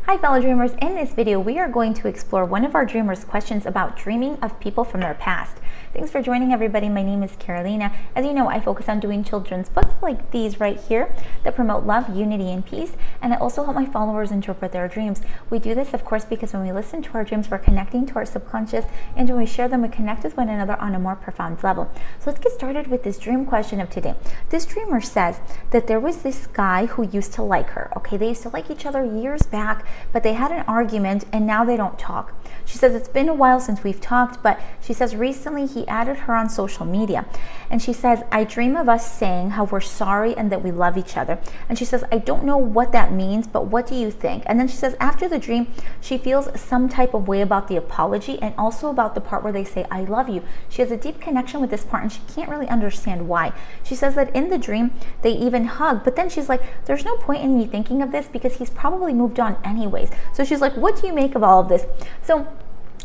Hi fellow dreamers, in this video we are going to explore one of our dreamers' questions about dreaming of people from their past. Thanks for joining everybody. My name is Carolina. As you know, I focus on doing children's books like these right here that promote love, unity, and peace, and I also help my followers interpret their dreams. We do this, of course, because when we listen to our dreams, we're connecting to our subconscious, and when we share them, we connect with one another on a more profound level. So let's get started with this dream question of today. This dreamer says that there was this guy who used to like her. Okay, they used to like each other years back, but they had an argument and now they don't talk. She says it's been a while since we've talked, but she says recently he added her on social media. And she says, I dream of us saying how we're sorry and that we love each other. And she says, I don't know what that means, but what do you think? And then she says after the dream, she feels some type of way about the apology and also about the part where they say, I love you. She has a deep connection with this part and she can't really understand why. She says that in the dream, they even hug, but then she's like, there's no point in me thinking of this because he's probably moved on anyways. So she's like, what do you make of all of this? So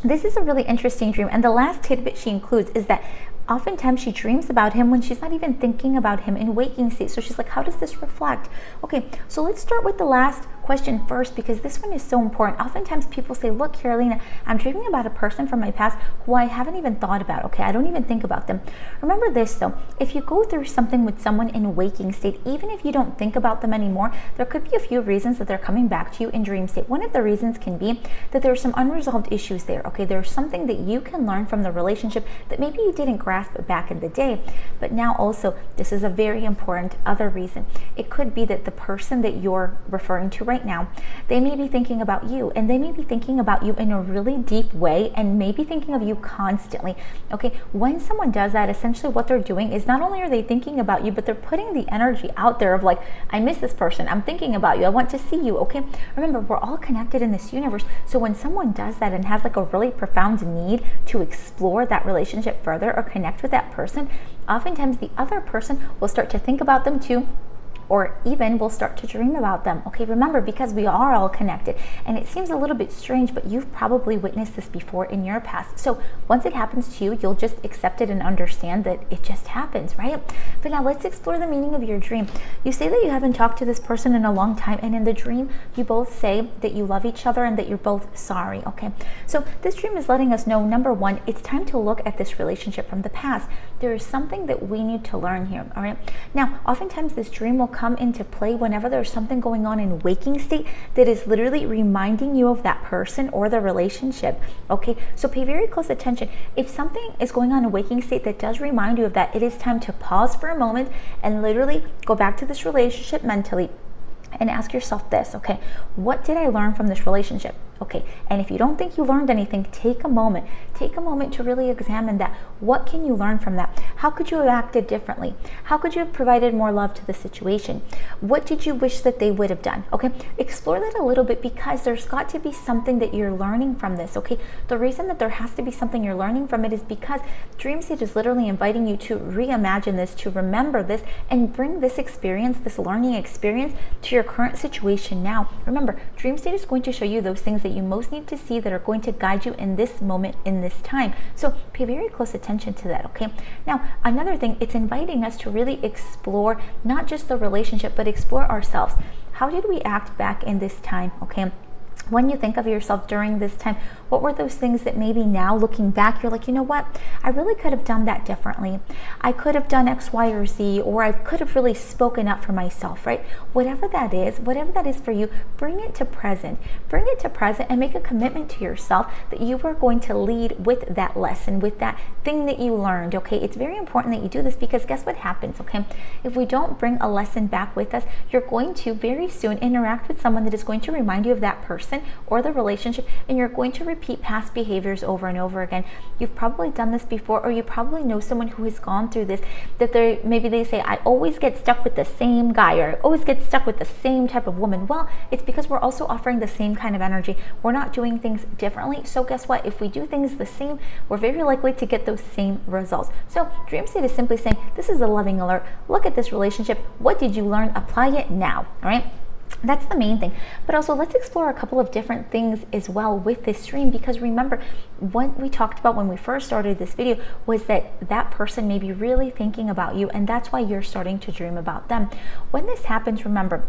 this is a really interesting dream, and the last tidbit she includes is that oftentimes she dreams about him when she's not even thinking about him in waking state. So she's like, how does this reflect? Okay, so let's start with the last question first because this one is so important. Oftentimes people say, look, Carolina, I'm dreaming about a person from my past who I haven't even thought about. Okay, I don't even think about them. Remember this though, if you go through something with someone in waking state, even if you don't think about them anymore, there could be a few reasons that they're coming back to you in dream state. One of the reasons can be that there's some unresolved issues there. Okay, there's something that you can learn from the relationship that maybe you didn't grasp back in the day, but now also this is a very important other reason. It could be that the person that you're referring to right now, they may be thinking about you, and they may be thinking about you in a really deep way and maybe thinking of you constantly. Okay, when someone does that, essentially what they're doing is not only are they thinking about you, but they're putting the energy out there of like, I miss this person, I'm thinking about you, I want to see you. Okay, remember, we're all connected in this universe, so when someone does that and has like a really profound need to explore that relationship further or connect with that person, oftentimes the other person will start to think about them too, or even will start to dream about them. Okay, remember, because we are all connected, and it seems a little bit strange, but you've probably witnessed this before in your past. So once it happens to you, you'll just accept it and understand that it just happens, right? But now let's explore the meaning of your dream. You say that you haven't talked to this person in a long time, and in the dream, you both say that you love each other and that you're both sorry, okay? So this dream is letting us know, number one, it's time to look at this relationship from the past. There is something that we need to learn here, all right? Now, oftentimes this dream will come into play whenever there's something going on in waking state that is literally reminding you of that person or the relationship. Okay, so pay very close attention. If something is going on in waking state that does remind you of that, it is time to pause for a moment and literally go back to this relationship mentally and ask yourself this, okay, what did I learn from this relationship? Okay, and if you don't think you learned anything, take a moment to really examine that. What can you learn from that? How could you have acted differently? How could you have provided more love to the situation? What did you wish that they would have done? Okay, explore that a little bit because there's got to be something that you're learning from this. Okay, the reason that there has to be something you're learning from it is because dream state is literally inviting you to reimagine this, to remember this, and bring this experience, this learning experience, to your current situation now. Remember, dream state is going to show you those things that you most need to see that are going to guide you in this moment, in this time. So pay very close attention to that, okay? Now, another thing, it's inviting us to really explore not just the relationship, but explore ourselves. How did we act back in this time, okay? When you think of yourself during this time, what were those things that maybe now looking back, you're like, you know what? I really could have done that differently. I could have done X, Y, or Z, or I could have really spoken up for myself, right? Whatever that is for you, bring it to present. Bring it to present and make a commitment to yourself that you are going to lead with that lesson, with that thing that you learned, okay? It's very important that you do this because guess what happens, okay? If we don't bring a lesson back with us, you're going to very soon interact with someone that is going to remind you of that person or the relationship, and you're going to repeat past behaviors over and over again. You've probably done this before, or you probably know someone who has gone through this, that maybe they say, I always get stuck with the same guy, or I always get stuck with the same type of woman. Well, it's because we're also offering the same kind of energy. We're not doing things differently. So guess what? If we do things the same, we're very likely to get those same results. So dream state is simply saying, this is a loving alert. Look at this relationship. What did you learn? Apply it now, all right? That's the main thing. But also let's explore a couple of different things as well with this dream, because remember what we talked about when we first started this video was that that person may be really thinking about you, and that's why you're starting to dream about them. When this happens, remember,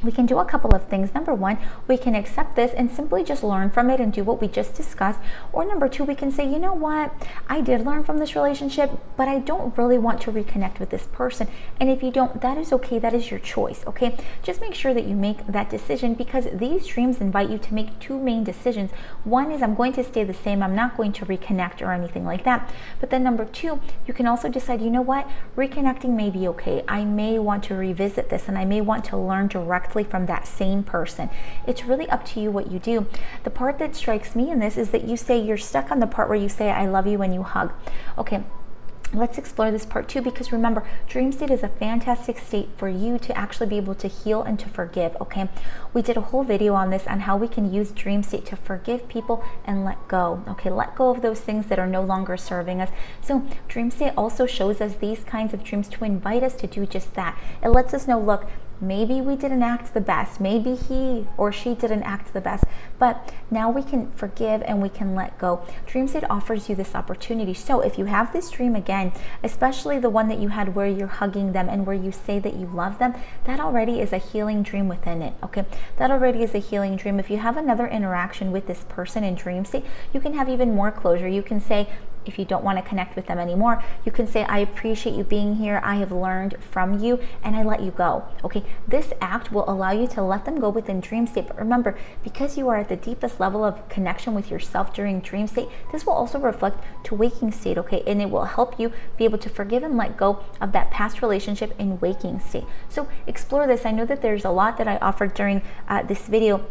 we can do a couple of things. Number one, we can accept this and simply just learn from it and do what we just discussed. Or number two, we can say, you know what, I did learn from this relationship, but I don't really want to reconnect with this person. And if you don't, that is okay. That is your choice, okay? Just make sure that you make that decision, because these dreams invite you to make two main decisions. One is, I'm going to stay the same. I'm not going to reconnect or anything like that. But then number two, you can also decide, you know what, reconnecting may be okay. I may want to revisit this, and I may want to learn directly from that same person. It's really up to you what you do. The part that strikes me in this is that you say you're stuck on the part where you say I love you when you hug. Okay, let's explore this part too, because remember, dream state is a fantastic state for you to actually be able to heal and to forgive, okay? We did a whole video on this, on how we can use dream state to forgive people and let go, okay? Let go of those things that are no longer serving us. So dream state also shows us these kinds of dreams to invite us to do just that. It lets us know, look, maybe we didn't act the best. Maybe he or she didn't act the best, but now we can forgive and we can let go. Dream state offers you this opportunity. So if you have this dream again, especially the one that you had where you're hugging them and where you say that you love them, that already is a healing dream within it, okay? That already is a healing dream. If you have another interaction with this person in dream state, you can have even more closure. You can say, if you don't want to connect with them anymore, you can say, I appreciate you being here. I have learned from you and I let you go. Okay, this act will allow you to let them go within dream state. But remember, because you are at the deepest level of connection with yourself during dream state, this will also reflect to waking state, okay? And it will help you be able to forgive and let go of that past relationship in waking state. So explore this. I know that there's a lot that I offered during this video,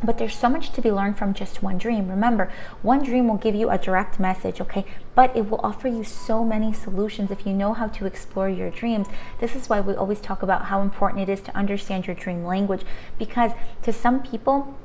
but there's so much to be learned from just one dream. Remember, one dream will give you a direct message, okay? But it will offer you so many solutions if you know how to explore your dreams. This is why we always talk about how important it is to understand your dream language, because to some people,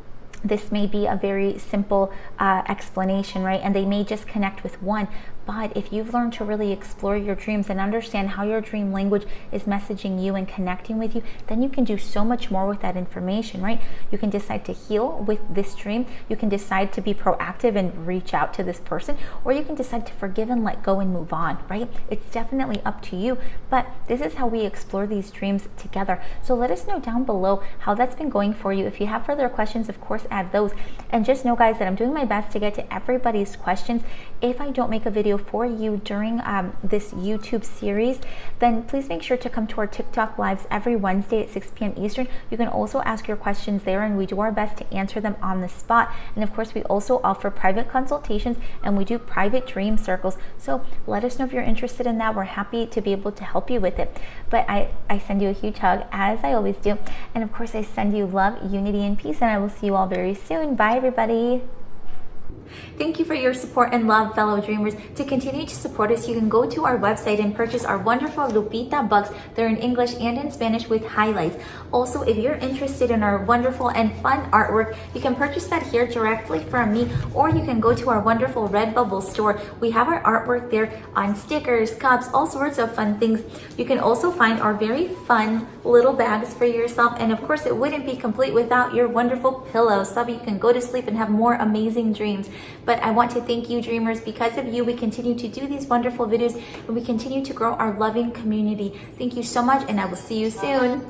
this may be a very simple explanation, right? And they may just connect with one. But if you've learned to really explore your dreams and understand how your dream language is messaging you and connecting with you, then you can do so much more with that information, right? You can decide to heal with this dream. You can decide to be proactive and reach out to this person, or you can decide to forgive and let go and move on, right? It's definitely up to you, but this is how we explore these dreams together. So let us know down below how that's been going for you. If you have further questions, of course, add those. And just know, guys, that I'm doing my best to get to everybody's questions. If I don't make a video for you during this YouTube series, then please make sure to come to our TikTok lives every Wednesday at 6 p.m. Eastern. You can also ask your questions there, and we do our best to answer them on the spot. And of course, we also offer private consultations, and we do private dream circles. So let us know if you're interested in that. We're happy to be able to help you with it. But I send you a huge hug, as I always do. And of course, I send you love, unity, and peace, and I will see you all very soon. Bye, everybody. Thank you for your support and love, fellow dreamers. To continue to support us, you can go to our website and purchase our wonderful Lupita books. They're in English and in Spanish with highlights. Also, if you're interested in our wonderful and fun artwork, you can purchase that here directly from me, or you can go to our wonderful Redbubble store. We have our artwork there on stickers, cups, all sorts of fun things. You can also find our very fun little bags for yourself. And of course, it wouldn't be complete without your wonderful pillows, so that you can go to sleep and have more amazing dreams. But I want to thank you, dreamers. Because of you, we continue to do these wonderful videos, and we continue to grow our loving community. Thank you so much, and I will see you soon.